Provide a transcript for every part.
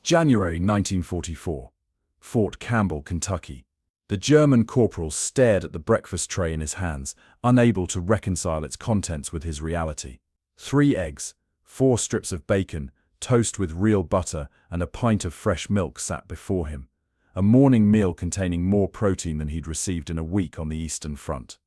January 1944. Fort Campbell, Kentucky. The German corporal stared at the breakfast tray in his hands, unable to reconcile its contents with his reality. 3 eggs, 4 strips of bacon, toast with real butter, and a pint of fresh milk sat before him. A morning meal containing more protein than he'd received in a week on the Eastern Front.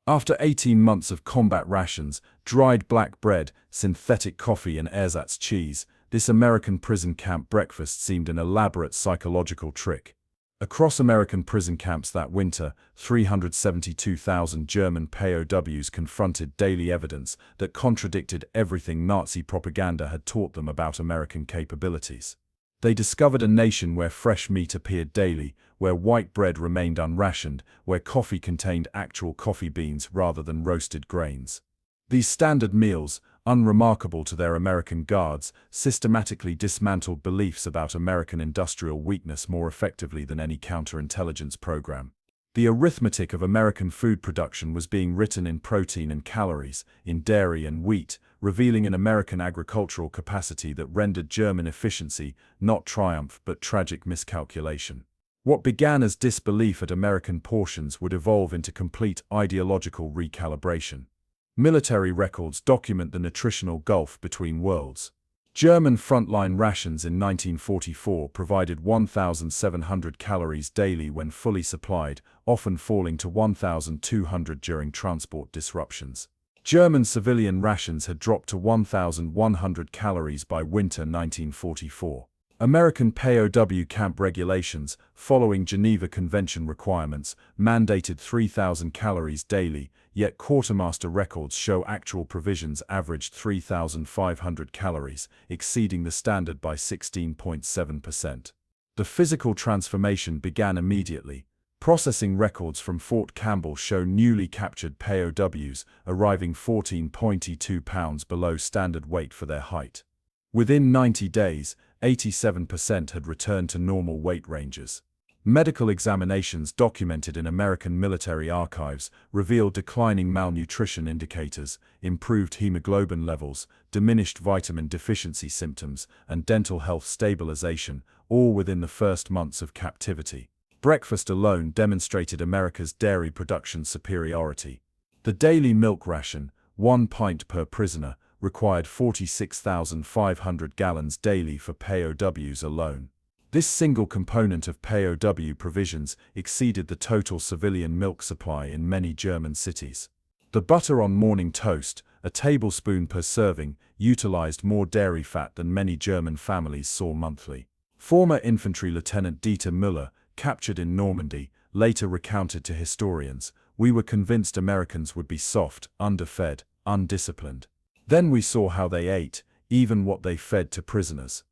After 18 months of combat rations, dried black bread, synthetic coffee and ersatz cheese, this American prison camp breakfast seemed an elaborate psychological trick. Across American prison camps that winter, 372,000 German POWs confronted daily evidence that contradicted everything Nazi propaganda had taught them about American capabilities. They discovered a nation where fresh meat appeared daily, where white bread remained unrationed, where coffee contained actual coffee beans rather than roasted grains. These standard meals, unremarkable to their American guards, systematically dismantled beliefs about American industrial weakness more effectively than any counterintelligence program. The arithmetic of American food production was being written in protein and calories, in dairy and wheat, revealing an American agricultural capacity that rendered German efficiency not triumph but tragic miscalculation. What began as disbelief at American portions would evolve into complete ideological recalibration. Military records document the nutritional gulf between worlds. German frontline rations in 1944 provided 1,700 calories daily when fully supplied, often falling to 1,200 during transport disruptions. German civilian rations had dropped to 1,100 calories by winter 1944. American POW camp regulations, following Geneva Convention requirements, mandated 3,000 calories daily, yet quartermaster records show actual provisions averaged 3,500 calories, exceeding the standard by 16.7%. The physical transformation began immediately. Processing records from Fort Campbell show newly captured POWs arriving 14.2 pounds below standard weight for their height. Within 90 days, 87% had returned to normal weight ranges. Medical examinations documented in American military archives revealed declining malnutrition indicators, improved hemoglobin levels, diminished vitamin deficiency symptoms, and dental health stabilization, all within the first months of captivity. Breakfast alone demonstrated America's dairy production superiority. The daily milk ration, 1 pint per prisoner, required 46,500 gallons daily for POWs alone. This single component of POW provisions exceeded the total civilian milk supply in many German cities. The butter on morning toast, a tablespoon per serving, utilized more dairy fat than many German families saw monthly. Former infantry Lieutenant Dieter Müller, captured in Normandy, later recounted to historians, "We were convinced Americans would be soft, underfed, undisciplined. Then we saw how they ate, even what they fed to prisoners."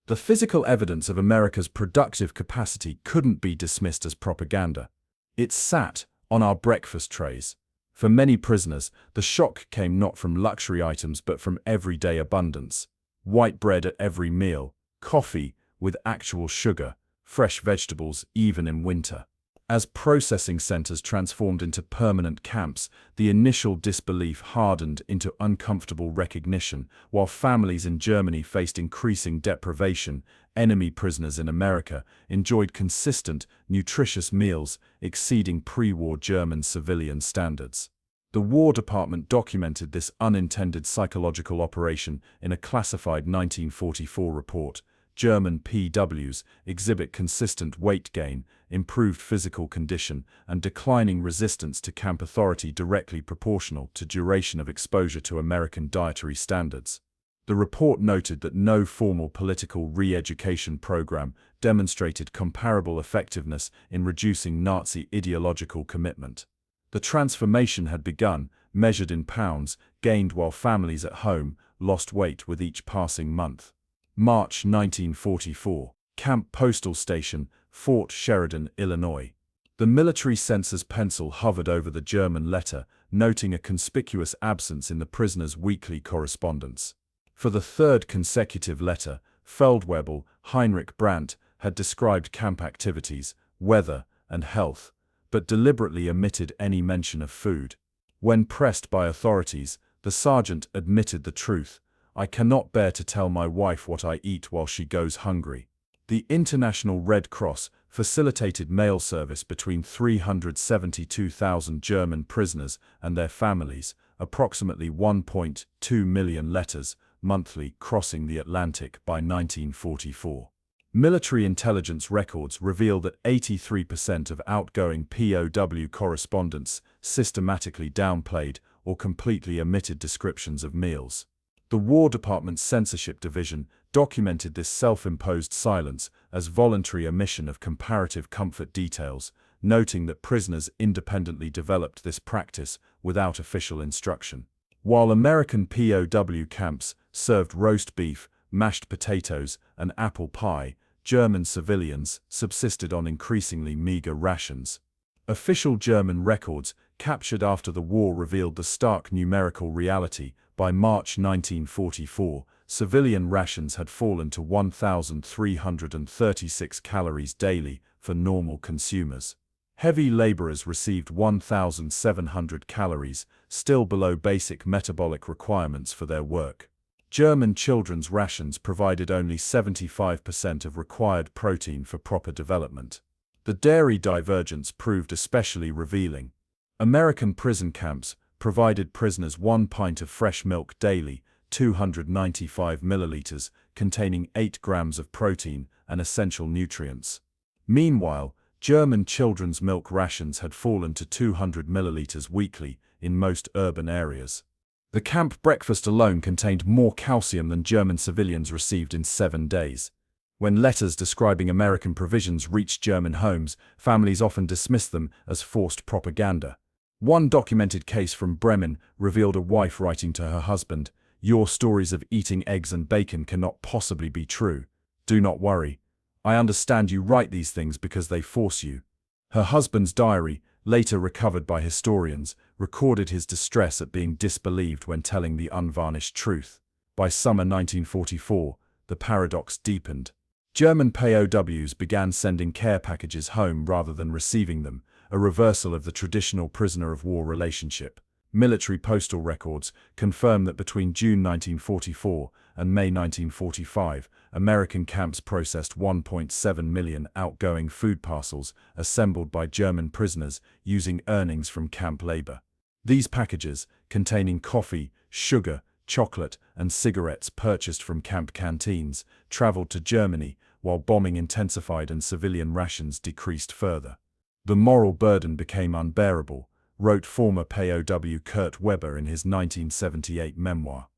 The physical evidence of America's productive capacity couldn't be dismissed as propaganda. It sat on our breakfast trays. For many prisoners, the shock came not from luxury items but from everyday abundance. White bread at every meal, coffee with actual sugar, fresh vegetables even in winter. As processing centers transformed into permanent camps, the initial disbelief hardened into uncomfortable recognition. While families in Germany faced increasing deprivation, enemy prisoners in America enjoyed consistent, nutritious meals exceeding pre-war German civilian standards. The War Department documented this unintended psychological operation in a classified 1944 report. German POWs exhibit consistent weight gain, improved physical condition, and declining resistance to camp authority directly proportional to duration of exposure to American dietary standards. The report noted that no formal political re-education program demonstrated comparable effectiveness in reducing Nazi ideological commitment. The transformation had begun, measured in pounds, gained while families at home lost weight with each passing month. March 1944. Camp Postal Station, Fort Sheridan, Illinois. The military censor's pencil hovered over the German letter, noting a conspicuous absence in the prisoner's weekly correspondence. For the third consecutive letter, Feldwebel Heinrich Brandt had described camp activities, weather, and health, but deliberately omitted any mention of food. When pressed by authorities, the sergeant admitted the truth: "I cannot bear to tell my wife what I eat while she goes hungry." The International Red Cross facilitated mail service between 372,000 German prisoners and their families, approximately 1.2 million letters monthly crossing the Atlantic by 1944. Military intelligence records reveal that 83% of outgoing POW correspondence systematically downplayed or completely omitted descriptions of meals. The War Department's censorship division documented this self-imposed silence as voluntary omission of comparative comfort details, noting that prisoners independently developed this practice without official instruction. While American POW camps served roast beef, mashed potatoes, and apple pie, German civilians subsisted on increasingly meager rations. Official German records captured after the war revealed the stark numerical reality. By March 1944, civilian rations had fallen to 1,336 calories daily for normal consumers. Heavy laborers received 1,700 calories, still below basic metabolic requirements for their work. German children's rations provided only 75% of required protein for proper development. The dairy divergence proved especially revealing. American prison camps provided prisoners 1 pint of fresh milk daily, 295 milliliters, containing 8 grams of protein and essential nutrients. Meanwhile, German children's milk rations had fallen to 200 milliliters weekly in most urban areas. The camp breakfast alone contained more calcium than German civilians received in 7 days. When letters describing American provisions reached German homes, families often dismissed them as forced propaganda. One documented case from Bremen revealed a wife writing to her husband, "Your stories of eating eggs and bacon cannot possibly be true. Do not worry. I understand you write these things because they force you." Her husband's diary, later recovered by historians, recorded his distress at being disbelieved when telling the unvarnished truth. By summer 1944, the paradox deepened. German POWs began sending care packages home rather than receiving them, a reversal of the traditional prisoner-of-war relationship. Military postal records confirm that between June 1944 and May 1945, American camps processed 1.7 million outgoing food parcels assembled by German prisoners using earnings from camp labor. These packages, containing coffee, sugar, chocolate, and cigarettes purchased from camp canteens, traveled to Germany while bombing intensified and civilian rations decreased further. The moral burden became unbearable, wrote former POW Kurt Weber in his 1978 memoir.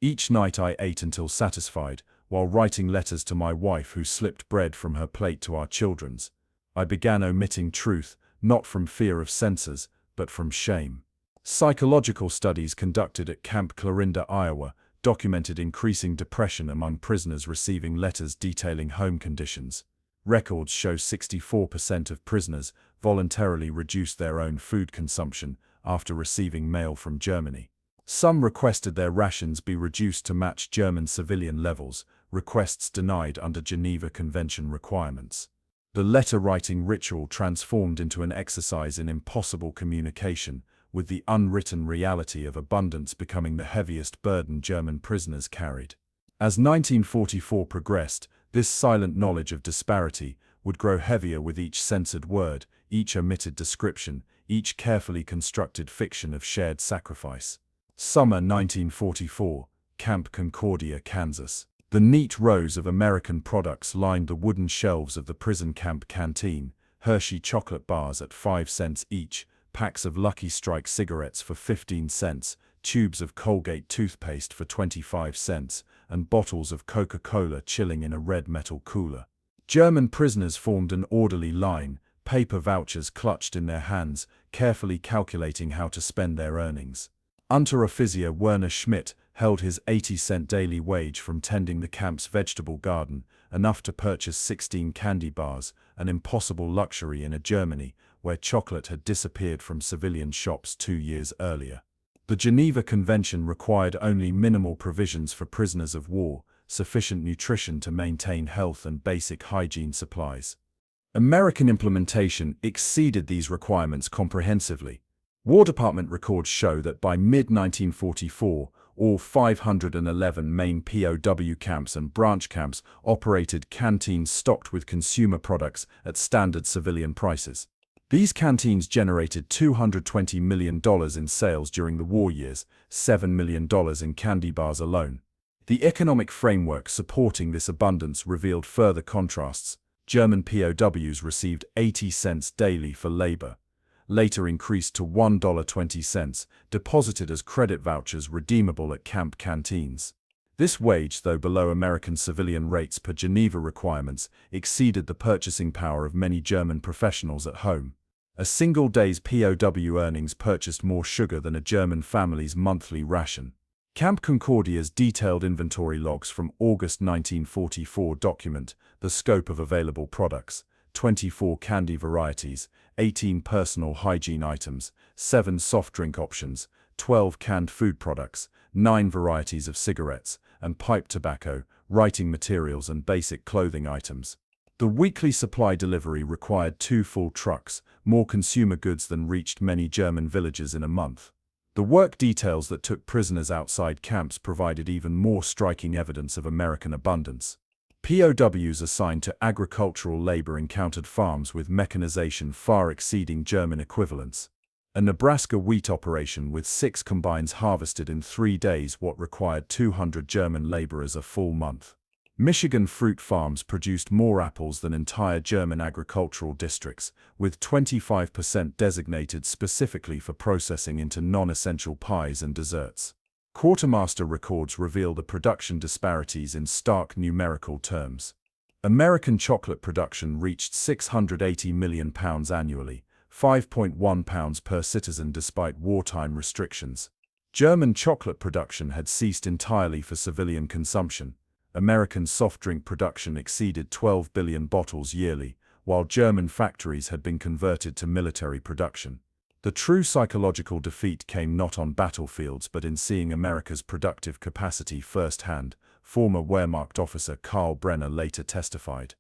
Each night I ate until satisfied, while writing letters to my wife who slipped bread from her plate to our children's. I began omitting truth, not from fear of censors, but from shame. Psychological studies conducted at Camp Clarinda, Iowa, documented increasing depression among prisoners receiving letters detailing home conditions. Records show 64% of prisoners voluntarily reduced their own food consumption after receiving mail from Germany. Some requested their rations be reduced to match German civilian levels, requests denied under Geneva Convention requirements. The letter-writing ritual transformed into an exercise in impossible communication, with the unwritten reality of abundance becoming the heaviest burden German prisoners carried. As 1944 progressed, this silent knowledge of disparity would grow heavier with each censored word, each omitted description, each carefully constructed fiction of shared sacrifice. Summer 1944, Camp Concordia, Kansas. The neat rows of American products lined the wooden shelves of the prison camp canteen: Hershey chocolate bars at 5 cents each, packs of Lucky Strike cigarettes for 15 cents, tubes of Colgate toothpaste for 25 cents, and bottles of Coca-Cola chilling in a red metal cooler. German prisoners formed an orderly line, paper vouchers clutched in their hands, carefully calculating how to spend their earnings. Unteroffizier Werner Schmidt held his 80-cent daily wage from tending the camp's vegetable garden, enough to purchase 16 candy bars, an impossible luxury in a Germany where chocolate had disappeared from civilian shops 2 years earlier. The Geneva Convention required only minimal provisions for prisoners of war, sufficient nutrition to maintain health and basic hygiene supplies. American implementation exceeded these requirements comprehensively. War Department records show that by mid-1944, All 511 main POW camps and branch camps operated canteens stocked with consumer products at standard civilian prices. These canteens generated $220 million in sales during the war years, $7 million in candy bars alone. The economic framework supporting this abundance revealed further contrasts. German POWs received 80 cents daily for labor, later increased to $1.20, deposited as credit vouchers redeemable at camp canteens. This wage, though below American civilian rates per Geneva requirements, exceeded the purchasing power of many German professionals at home. A single day's POW earnings purchased more sugar than a German family's monthly ration. Camp Concordia's detailed inventory logs from August 1944 document the scope of available products: 24 candy varieties, 18 personal hygiene items, 7 soft drink options, 12 canned food products, 9 varieties of cigarettes and pipe tobacco, writing materials and basic clothing items. The weekly supply delivery required 2 full trucks, more consumer goods than reached many German villages in a month. The work details that took prisoners outside camps provided even more striking evidence of American abundance. POWs assigned to agricultural labor encountered farms with mechanization far exceeding German equivalents. A Nebraska wheat operation with 6 combines harvested in 3 days what required 200 German laborers a full month. Michigan fruit farms produced more apples than entire German agricultural districts, with 25% designated specifically for processing into non-essential pies and desserts. Quartermaster records reveal the production disparities in stark numerical terms. American chocolate production reached £680 million annually, 5.1 pounds per citizen despite wartime restrictions. German chocolate production had ceased entirely for civilian consumption. American soft drink production exceeded 12 billion bottles yearly, while German factories had been converted to military production. The true psychological defeat came not on battlefields but in seeing America's productive capacity firsthand, former Wehrmacht officer Karl Brenner later testified.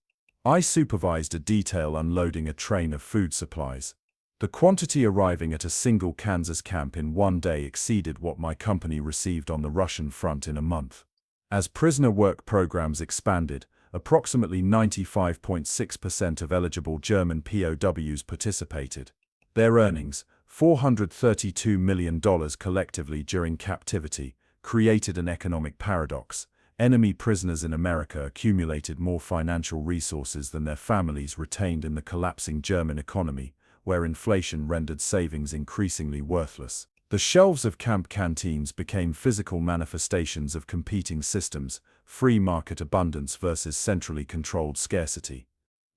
"I supervised a detail unloading a train of food supplies. The quantity arriving at a single Kansas camp in one day exceeded what my company received on the Russian front in a month." As prisoner work programs expanded, approximately 95.6% of eligible German POWs participated. Their earnings, $432 million collectively during captivity, created an economic paradox. Enemy prisoners in America accumulated more financial resources than their families retained in the collapsing German economy, where inflation rendered savings increasingly worthless. The shelves of camp canteens became physical manifestations of competing systems, free market abundance versus centrally controlled scarcity.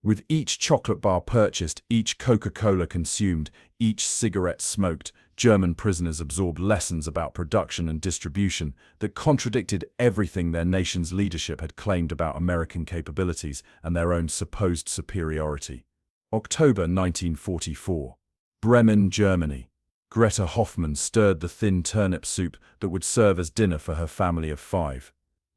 With each chocolate bar purchased, each Coca-Cola consumed, each cigarette smoked, German prisoners absorbed lessons about production and distribution that contradicted everything their nation's leadership had claimed about American capabilities and their own supposed superiority. October 1944. Bremen, Germany. Greta Hoffmann stirred the thin turnip soup that would serve as dinner for her family of 5.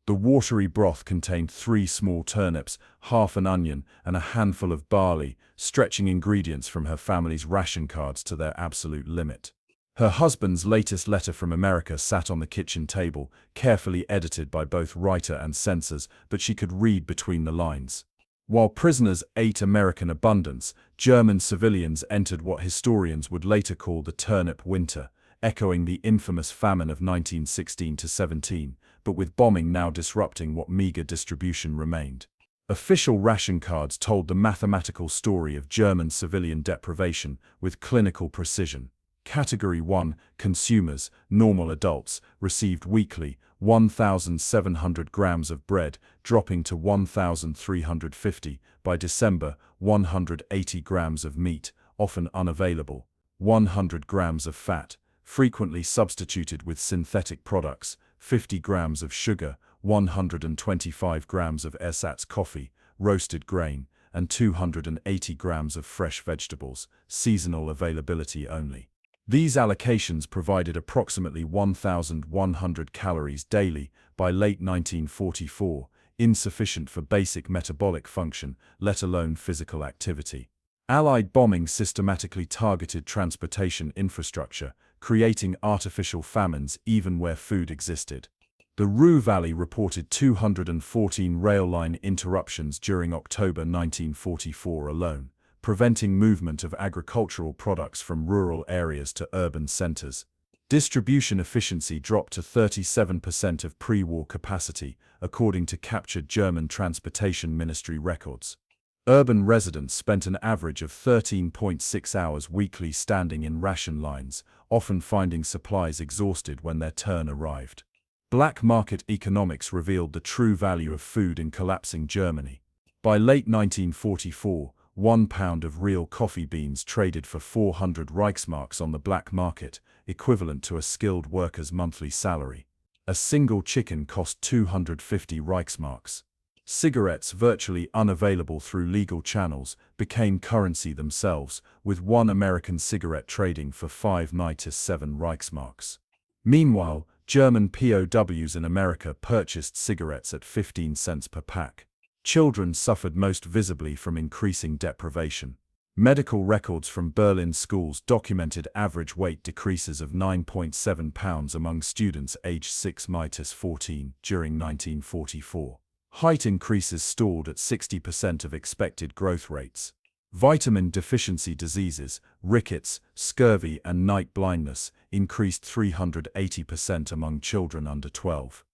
The watery broth contained 3 small turnips, half an onion, and a handful of barley, stretching ingredients from her family's ration cards to their absolute limit. Her husband's latest letter from America sat on the kitchen table, carefully edited by both writer and censors, but she could read between the lines. While prisoners ate American abundance, German civilians entered what historians would later call the turnip winter, echoing the infamous famine of 1916–17, but with bombing now disrupting what meager distribution remained. Official ration cards told the mathematical story of German civilian deprivation with clinical precision. Category 1, consumers, normal adults, received weekly 1,700 grams of bread, dropping to 1,350, by December, 180 grams of meat, often unavailable, 100 grams of fat, frequently substituted with synthetic products, 50 grams of sugar, 125 grams of ersatz coffee, roasted grain, and 280 grams of fresh vegetables, seasonal availability only. These allocations provided approximately 1,100 calories daily by late 1944, insufficient for basic metabolic function, let alone physical activity. Allied bombing systematically targeted transportation infrastructure, creating artificial famines even where food existed. The Ruhr Valley reported 214 rail line interruptions during October 1944 alone, preventing movement of agricultural products from rural areas to urban centers. Distribution efficiency dropped to 37% of pre-war capacity, according to captured German Transportation Ministry records. Urban residents spent an average of 13.6 hours weekly standing in ration lines, often finding supplies exhausted when their turn arrived. Black market economics revealed the true value of food in collapsing Germany. By late 1944, 1 pound of real coffee beans traded for 400 Reichsmarks on the black market, equivalent to a skilled worker's monthly salary. A single chicken cost 250 Reichsmarks. Cigarettes, virtually unavailable through legal channels, became currency themselves, with one American cigarette trading for 5.97 Reichsmarks. Meanwhile, German POWs in America purchased cigarettes at 15 cents per pack. Children suffered most visibly from increasing deprivation. Medical records from Berlin schools documented average weight decreases of 9.7 pounds among students aged 6–14 during 1944. Height increases stalled at 60% of expected growth rates. Vitamin deficiency diseases, rickets, scurvy and night blindness increased 380% among children under 12.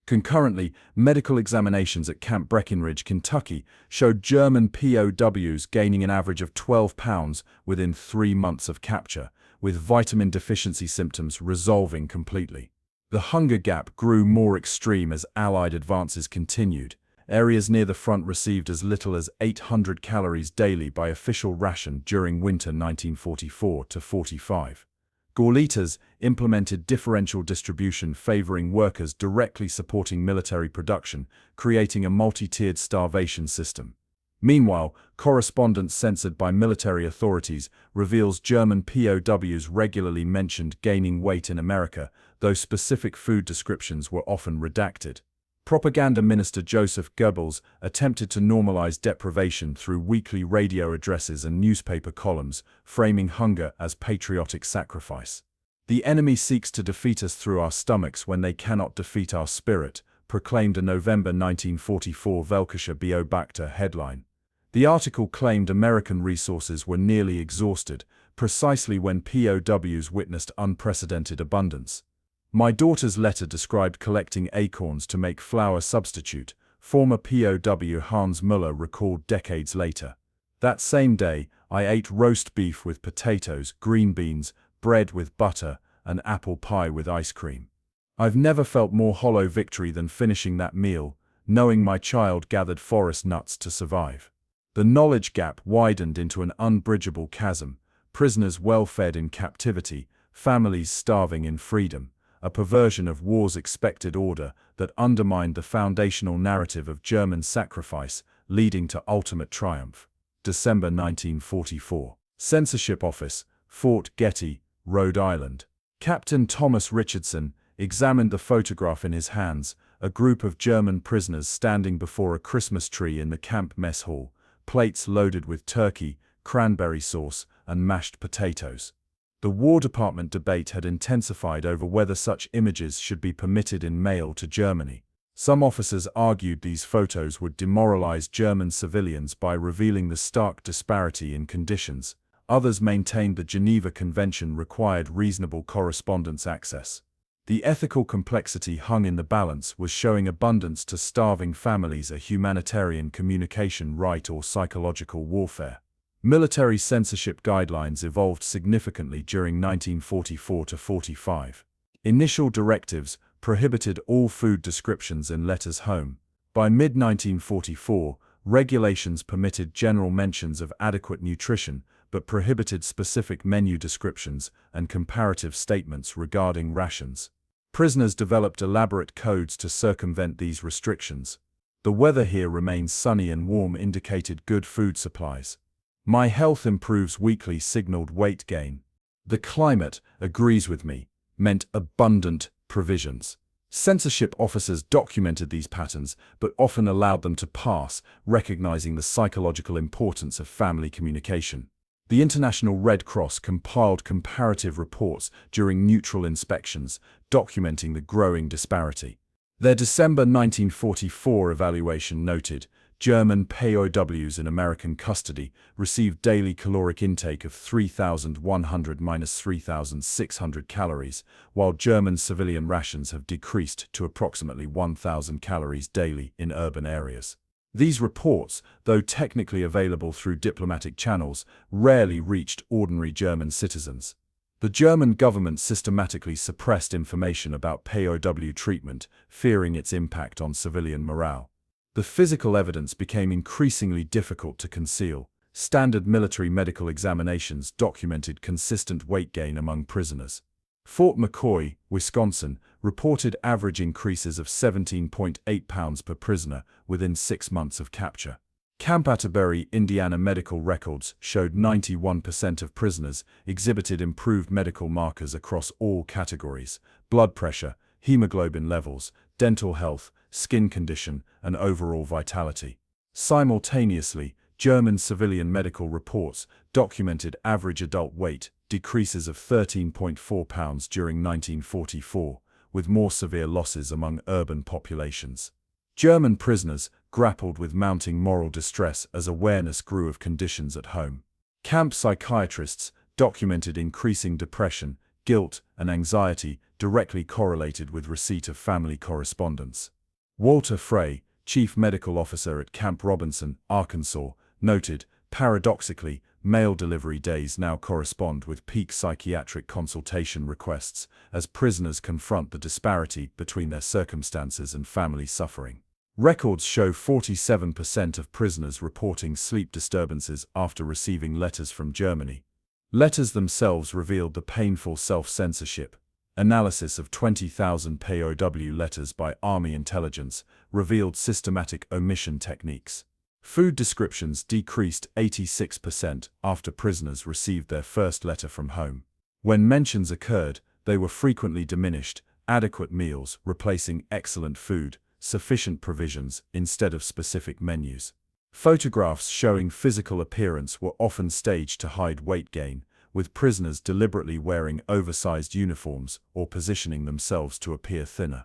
Concurrently, medical examinations at Camp Breckinridge, Kentucky, showed German POWs gaining an average of 12 pounds within 3 months of capture, with vitamin deficiency symptoms resolving completely. The hunger gap grew more extreme as Allied advances continued. Areas near the front received as little as 800 calories daily by official ration during winter 1944–45. Gauleiters implemented differential distribution favoring workers directly supporting military production, creating a multi-tiered starvation system. Meanwhile, correspondence censored by military authorities reveals German POWs regularly mentioned gaining weight in America, though specific food descriptions were often redacted. Propaganda Minister Joseph Goebbels attempted to normalize deprivation through weekly radio addresses and newspaper columns, framing hunger as patriotic sacrifice. "The enemy seeks to defeat us through our stomachs when they cannot defeat our spirit," proclaimed a November 1944 Völkischer Beobachter headline. The article claimed American resources were nearly exhausted, precisely when POWs witnessed unprecedented abundance. "My daughter's letter described collecting acorns to make flour substitute," former POW Hans Müller recalled decades later. "That same day, I ate roast beef with potatoes, green beans, bread with butter, and apple pie with ice cream. I've never felt more hollow victory than finishing that meal, knowing my child gathered forest nuts to survive." The knowledge gap widened into an unbridgeable chasm, prisoners well-fed in captivity, families starving in freedom, a perversion of war's expected order that undermined the foundational narrative of German sacrifice, leading to ultimate triumph. December 1944. Censorship Office, Fort Getty, Rhode Island. Captain Thomas Richardson examined the photograph in his hands, a group of German prisoners standing before a Christmas tree in the camp mess hall, plates loaded with turkey, cranberry sauce, and mashed potatoes. The War Department debate had intensified over whether such images should be permitted in mail to Germany. Some officers argued these photos would demoralize German civilians by revealing the stark disparity in conditions. Others maintained the Geneva Convention required reasonable correspondence access. The ethical complexity hung in the balance was showing abundance to starving families a humanitarian communication right or psychological warfare. Military censorship guidelines evolved significantly during 1944–45. Initial directives prohibited all food descriptions in letters home. By mid-1944, regulations permitted general mentions of adequate nutrition, but prohibited specific menu descriptions and comparative statements regarding rations. Prisoners developed elaborate codes to circumvent these restrictions. "The weather here remains sunny and warm," indicated good food supplies. "My health improves weekly," signaled weight gain. "The climate agrees with me," meant abundant provisions. Censorship officers documented these patterns, but often allowed them to pass, recognizing the psychological importance of family communication. The International Red Cross compiled comparative reports during neutral inspections, documenting the growing disparity. Their December 1944 evaluation noted German POWs in American custody received daily caloric intake of 3,100–3,600 calories, while German civilian rations have decreased to approximately 1,000 calories daily in urban areas. These reports, though technically available through diplomatic channels, rarely reached ordinary German citizens. The German government systematically suppressed information about POW treatment, fearing its impact on civilian morale. The physical evidence became increasingly difficult to conceal. Standard military medical examinations documented consistent weight gain among prisoners. Fort McCoy, Wisconsin, reported average increases of 17.8 pounds per prisoner within 6 months of capture. Camp Atterbury, Indiana medical records showed 91% of prisoners exhibited improved medical markers across all categories: blood pressure, hemoglobin levels, dental health, skin condition, and overall vitality. Simultaneously, German civilian medical reports documented average adult weight decreases of 13.4 pounds during 1944, with more severe losses among urban populations. German prisoners grappled with mounting moral distress as awareness grew of conditions at home. Camp psychiatrists documented increasing depression, guilt, and anxiety directly correlated with receipt of family correspondence. Walter Frey, chief medical officer at Camp Robinson, Arkansas, noted, paradoxically, mail delivery days now correspond with peak psychiatric consultation requests as prisoners confront the disparity between their circumstances and family suffering. Records show 47% of prisoners reporting sleep disturbances after receiving letters from Germany. Letters themselves revealed the painful self-censorship. Analysis of 20,000 POW letters by Army intelligence revealed systematic omission techniques. Food descriptions decreased 86% after prisoners received their first letter from home. When mentions occurred, they were frequently diminished: adequate meals replacing excellent food, sufficient provisions instead of specific menus. Photographs showing physical appearance were often staged to hide weight gain, with prisoners deliberately wearing oversized uniforms or positioning themselves to appear thinner.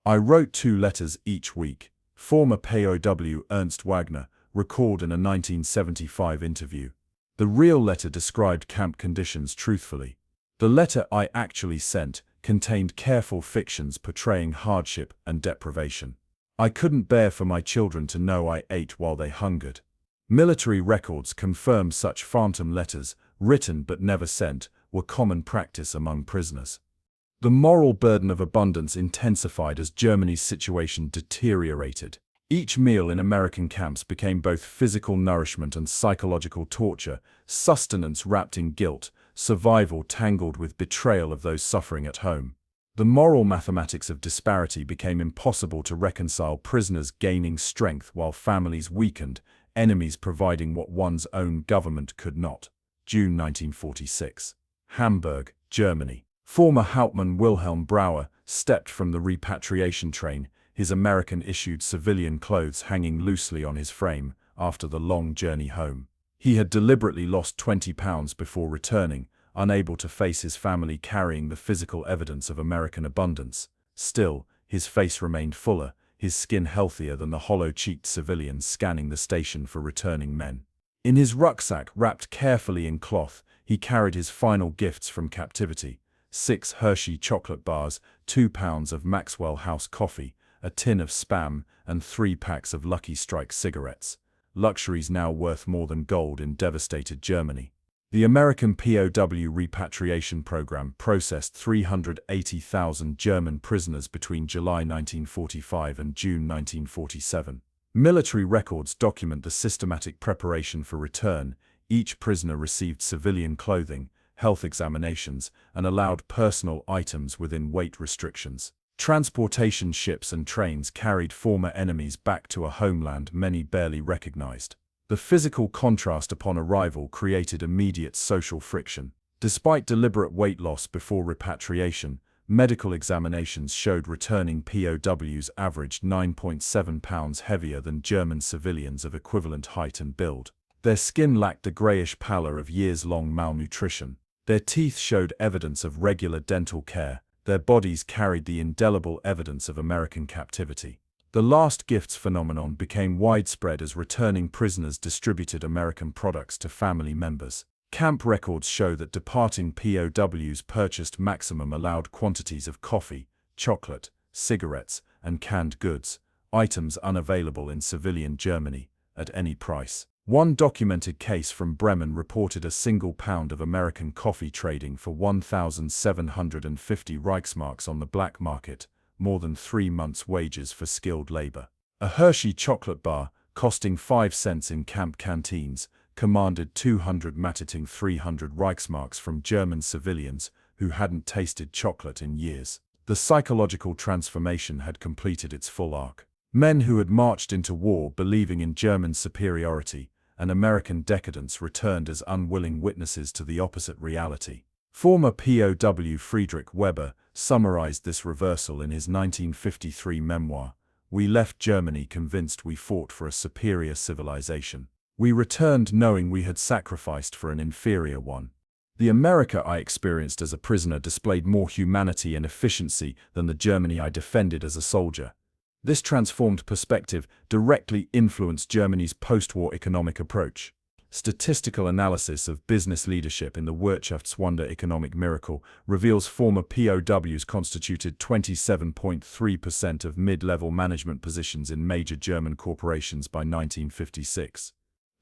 "I wrote 2 letters each week," former POW Ernst Wagner recalled in a 1975 interview. The real letter described camp conditions truthfully. "The letter I actually sent contained careful fictions portraying hardship and deprivation. I couldn't bear for my children to know I ate while they hungered." Military records confirm such phantom letters, written but never sent, were common practice among prisoners. The moral burden of abundance intensified as Germany's situation deteriorated. Each meal in American camps became both physical nourishment and psychological torture, sustenance wrapped in guilt, survival tangled with betrayal of those suffering at home. The moral mathematics of disparity became impossible to reconcile: prisoners gaining strength while families weakened, enemies providing what one's own government could not. June 1946. Hamburg, Germany. Former Hauptmann Wilhelm Brauer stepped from the repatriation train, his American-issued civilian clothes hanging loosely on his frame after the long journey home. He had deliberately lost 20 pounds before returning, unable to face his family carrying the physical evidence of American abundance. Still, his face remained fuller, his skin healthier than the hollow-cheeked civilians scanning the station for returning men. In his rucksack, wrapped carefully in cloth, he carried his final gifts from captivity: 6 Hershey chocolate bars, 2 pounds of Maxwell House coffee, a tin of Spam, and 3 packs of Lucky Strike cigarettes. Luxuries now worth more than gold in devastated Germany. The American POW repatriation program processed 380,000 German prisoners between July 1945 and June 1947. Military records document the systematic preparation for return. Each prisoner received civilian clothing, health examinations, and allowed personal items within weight restrictions. Transportation ships and trains carried former enemies back to a homeland many barely recognized. The physical contrast upon arrival created immediate social friction. Despite deliberate weight loss before repatriation, medical examinations showed returning POWs averaged 9.7 pounds heavier than German civilians of equivalent height and build. Their skin lacked the grayish pallor of years-long malnutrition. Their teeth showed evidence of regular dental care. Their bodies carried the indelible evidence of American captivity. The last gifts phenomenon became widespread as returning prisoners distributed American products to family members. Camp records show that departing POWs purchased maximum allowed quantities of coffee, chocolate, cigarettes, and canned goods, items unavailable in civilian Germany, at any price. One documented case from Bremen reported a single pound of American coffee trading for 1,750 Reichsmarks on the black market, more than 3 months' wages for skilled labor. A Hershey chocolate bar, costing 5 cents in camp canteens, commanded 200 Matting 300 Reichsmarks from German civilians who hadn't tasted chocolate in years. The psychological transformation had completed its full arc. Men who had marched into war believing in German superiority and American decadence returned as unwilling witnesses to the opposite reality. Former POW Friedrich Weber summarized this reversal in his 1953 memoir, "We left Germany convinced we fought for a superior civilization. We returned knowing we had sacrificed for an inferior one." The America I experienced as a prisoner displayed more humanity and efficiency than the Germany I defended as a soldier. This transformed perspective directly influenced Germany's post-war economic approach. Statistical analysis of business leadership in the Wirtschaftswunder economic miracle reveals former POWs constituted 27.3% of mid-level management positions in major German corporations by 1956.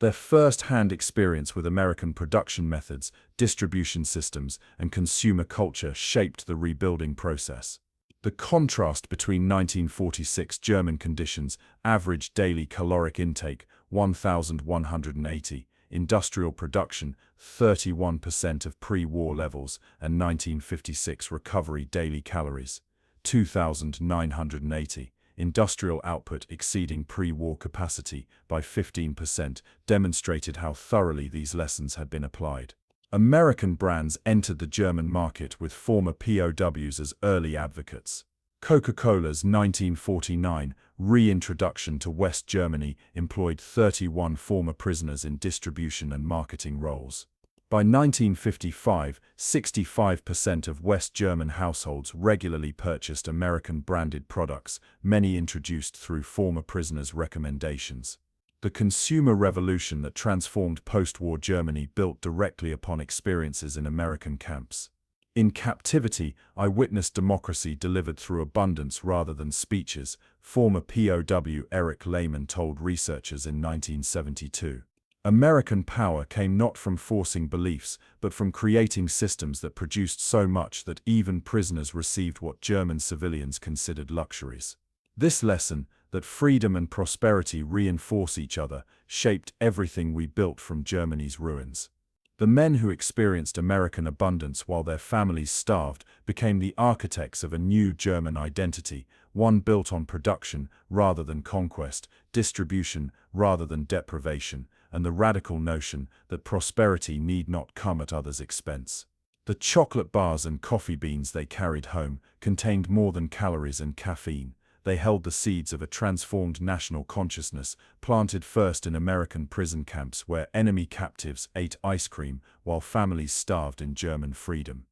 Their first-hand experience with American production methods, distribution systems, and consumer culture shaped the rebuilding process. The contrast between 1946 German conditions, average daily caloric intake 1,180, industrial production 31% of pre-war levels, and 1956 recovery daily calories 2,980, industrial output exceeding pre-war capacity by 15%, demonstrated how thoroughly these lessons had been applied. American brands entered the German market with former POWs as early advocates. Coca-Cola's 1949 reintroduction to West Germany employed 31 former prisoners in distribution and marketing roles. By 1955, 65% of West German households regularly purchased American-branded products, many introduced through former prisoners' recommendations. The consumer revolution that transformed post-war Germany built directly upon experiences in American camps. In captivity, I witnessed democracy delivered through abundance rather than speeches, former POW Eric Lehman told researchers in 1972. American power came not from forcing beliefs, but from creating systems that produced so much that even prisoners received what German civilians considered luxuries. This lesson, that freedom and prosperity reinforce each other, shaped everything we built from Germany's ruins. The men who experienced American abundance while their families starved became the architects of a new German identity, one built on production rather than conquest, distribution rather than deprivation, and the radical notion that prosperity need not come at others' expense. The chocolate bars and coffee beans they carried home contained more than calories and caffeine. They held the seeds of a transformed national consciousness, planted first in American prison camps where enemy captives ate ice cream while families starved in German freedom.